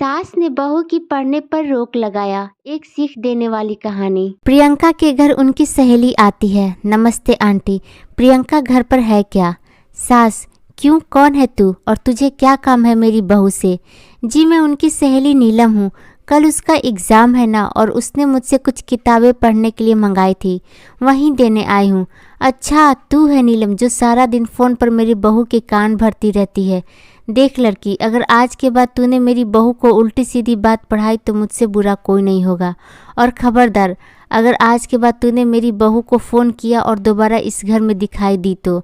सास ने बहू की पढ़ने पर रोक लगाया, एक सीख देने वाली कहानी। प्रियंका के घर उनकी सहेली आती है। नमस्ते आंटी। प्रियंका घर पर है क्या? सास, क्यों, कौन है तू और तुझे क्या काम है मेरी बहू से? जी मैं उनकी सहेली नीलम हूँ। कल उसका एग्ज़ाम है ना, और उसने मुझसे कुछ किताबें पढ़ने के लिए मंगाई थी, वहीं देने आई हूँ। अच्छा, तू है नीलम जो सारा दिन फ़ोन पर मेरी बहू के कान भरती रहती है। देख लड़की, अगर आज के बाद तूने मेरी बहू को उल्टी सीधी बात पढ़ाई तो मुझसे बुरा कोई नहीं होगा। और ख़बरदार, अगर आज के बाद तूने मेरी बहू को फ़ोन किया और दोबारा इस घर में दिखाई दी तो।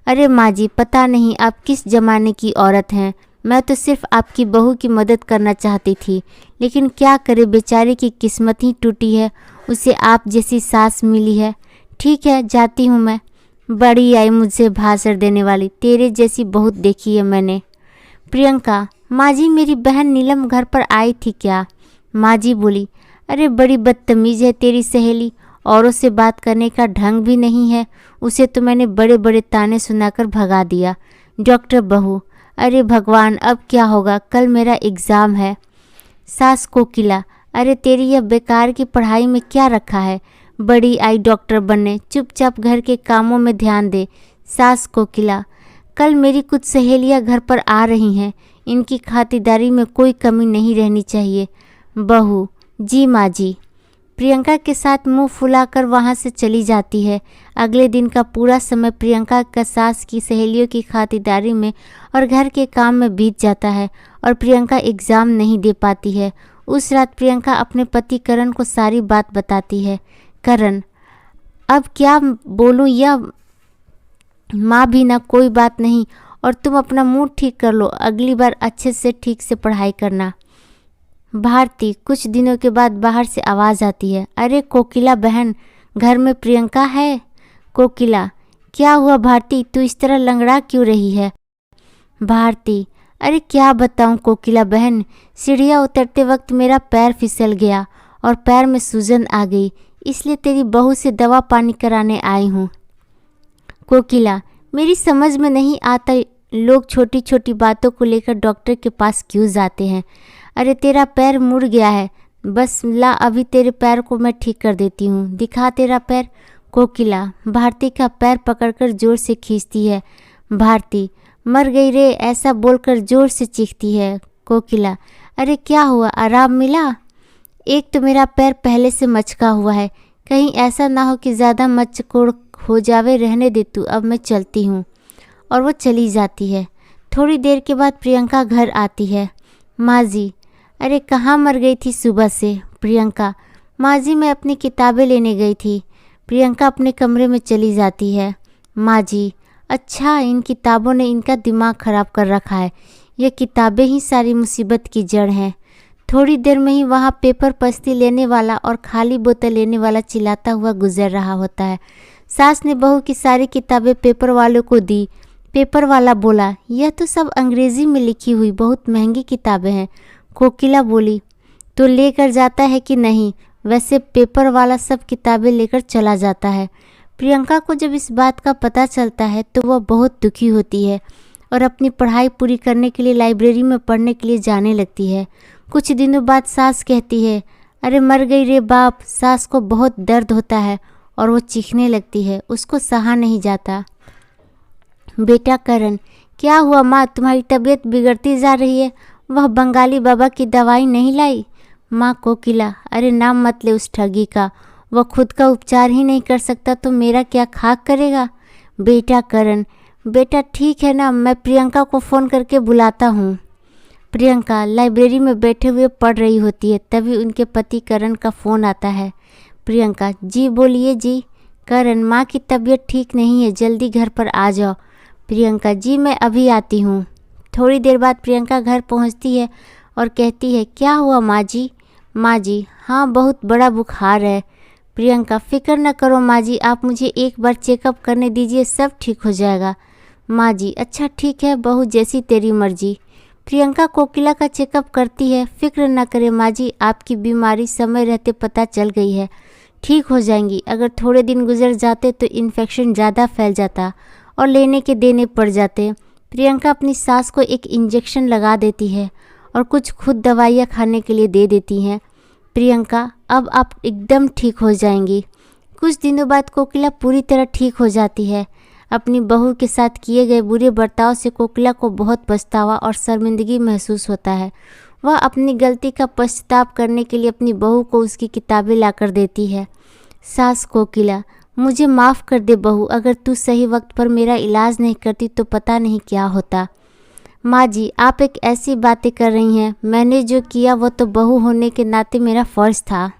अरे माँ जी, पता नहीं आप किस ज़माने की औरत हैं। मैं तो सिर्फ आपकी बहू की मदद करना चाहती थी, लेकिन क्या करे, बेचारे की किस्मत ही टूटी है, उसे आप जैसी सास मिली है। ठीक है, जाती हूँ मैं। बड़ी आई मुझसे भाषण देने वाली, तेरे जैसी बहुत देखी है मैंने। प्रियंका, माँ जी मेरी बहन नीलम घर पर आई थी क्या? माँ जी बोली, अरे बड़ी बदतमीज़ है तेरी सहेली, औरों से बात करने का ढंग भी नहीं है। उसे तो मैंने बड़े बड़े ताने सुनाकर भगा दिया। डॉक्टर बहू, अरे भगवान, अब क्या होगा, कल मेरा एग्ज़ाम है। सास कोकिला, अरे तेरी यह बेकार की पढ़ाई में क्या रखा है? बड़ी आई डॉक्टर बनने, चुपचाप घर के कामों में ध्यान दे। सास कोकिला, कल मेरी कुछ सहेलियां घर पर आ रही हैं, इनकी खातिरदारी में कोई कमी नहीं रहनी चाहिए। बहू, जी माँ जी। प्रियंका के साथ मुंह फुलाकर वहां से चली जाती है। अगले दिन का पूरा समय प्रियंका का सास की सहेलियों की खातिरदारी में और घर के काम में बीत जाता है, और प्रियंका एग्ज़ाम नहीं दे पाती है। उस रात प्रियंका अपने पति करण को सारी बात बताती है। करण, अब क्या बोलूँ, यह माँ भी ना, कोई बात नहीं, और तुम अपना मूड ठीक कर लो, अगली बार अच्छे से ठीक से पढ़ाई करना। भारती, कुछ दिनों के बाद बाहर से आवाज़ आती है, अरे कोकिला बहन, घर में प्रियंका है? कोकिला, क्या हुआ भारती, तू इस तरह लंगड़ा क्यों रही है? भारती, अरे क्या बताऊं कोकिला बहन, सीढ़ियाँ उतरते वक्त मेरा पैर फिसल गया और पैर में सूजन आ गई, इसलिए तेरी बहू से दवा पानी कराने आई हूँ। कोकिला, मेरी समझ में नहीं आता लोग छोटी छोटी बातों को लेकर डॉक्टर के पास क्यों जाते हैं। अरे तेरा पैर मुड़ गया है, बस ला अभी तेरे पैर को मैं ठीक कर देती हूँ, दिखा तेरा पैर। कोकिला भारती का पैर पकड़कर जोर से खींचती है। भारती, मर गई रे, ऐसा बोलकर जोर से चीखती है। कोकिला, अरे क्या हुआ, आराम मिला? एक तो मेरा पैर पहले से मचका हुआ है, कहीं ऐसा ना हो कि ज़्यादा मचकोड़ हो जावे, रहने दे तू, अब मैं चलती हूँ। और वो चली जाती है। थोड़ी देर के बाद प्रियंका घर आती है। माँ जी, अरे कहाँ मर गई थी सुबह से? प्रियंका, माँ जी मैं अपनी किताबें लेने गई थी। प्रियंका अपने कमरे में चली जाती है। माँ जी, अच्छा, इन किताबों ने इनका दिमाग ख़राब कर रखा है, ये किताबें ही सारी मुसीबत की जड़ हैं। थोड़ी देर में ही वहाँ पेपर पस्ती लेने वाला और खाली बोतल लेने वाला चिल्लाता हुआ गुजर रहा होता है। सास ने बहू की सारी किताबें पेपर वालों को दी। पेपर वाला बोला, यह तो सब अंग्रेज़ी में लिखी हुई बहुत महंगी किताबें हैं। कोकिला बोली, तो लेकर जाता है कि नहीं? वैसे पेपर वाला सब किताबें लेकर चला जाता है। प्रियंका को जब इस बात का पता चलता है तो वह बहुत दुखी होती है और अपनी पढ़ाई पूरी करने के लिए लाइब्रेरी में पढ़ने के लिए जाने लगती है। कुछ दिनों बाद सास कहती है, अरे मर गई रे बाप। सास को बहुत दर्द होता है और वो चीखने लगती है, उसको सहा नहीं जाता। बेटा करण, क्या हुआ माँ, तुम्हारी तबीयत बिगड़ती जा रही है, वह बंगाली बाबा की दवाई नहीं लाई? माँ कोकिला, अरे नाम मत ले उस ठगी का, वह खुद का उपचार ही नहीं कर सकता तो मेरा क्या खाक करेगा। बेटा करण, बेटा ठीक है ना, मैं प्रियंका को फ़ोन करके बुलाता हूँ। प्रियंका लाइब्रेरी में बैठे हुए पढ़ रही होती है, तभी उनके पति करण का फ़ोन आता है। प्रियंका, जी बोलिए जी। करण, माँ की तबीयत ठीक नहीं है, जल्दी घर पर आ जाओ। प्रियंका, जी मैं अभी आती हूँ। थोड़ी देर बाद प्रियंका घर पहुँचती है और कहती है, क्या हुआ माँ जी? माँ जी, हाँ बहुत बड़ा बुखार है। प्रियंका, फ़िक्र न करो माँ जी, आप मुझे एक बार चेकअप करने दीजिए, सब ठीक हो जाएगा। माँ जी, अच्छा ठीक है बहू, जैसी तेरी मर्जी। प्रियंका कोकिला का चेकअप करती है। फिक्र न करें माँ जी, आपकी बीमारी समय रहते पता चल गई है, ठीक हो जाएंगी। अगर थोड़े दिन गुजर जाते तो इन्फेक्शन ज़्यादा फैल जाता और लेने के देने पड़ जाते। प्रियंका अपनी सास को एक इंजेक्शन लगा देती है और कुछ खुद दवाइयाँ खाने के लिए दे देती हैं। प्रियंका, अब आप एकदम ठीक हो जाएंगी। कुछ दिनों बाद कोकिला पूरी तरह ठीक हो जाती है। अपनी बहू के साथ किए गए बुरे बर्ताव से कोकिला को बहुत पछतावा और शर्मिंदगी महसूस होता है। वह अपनी गलती का पश्चाताप करने के लिए अपनी बहू को उसकी किताबें लाकर देती है। सास कोकिला, मुझे माफ़ कर दे बहू, अगर तू सही वक्त पर मेरा इलाज नहीं करती तो पता नहीं क्या होता। माँ जी, आप एक ऐसी बातें कर रही हैं, मैंने जो किया वह तो बहू होने के नाते मेरा फ़र्ज़ था।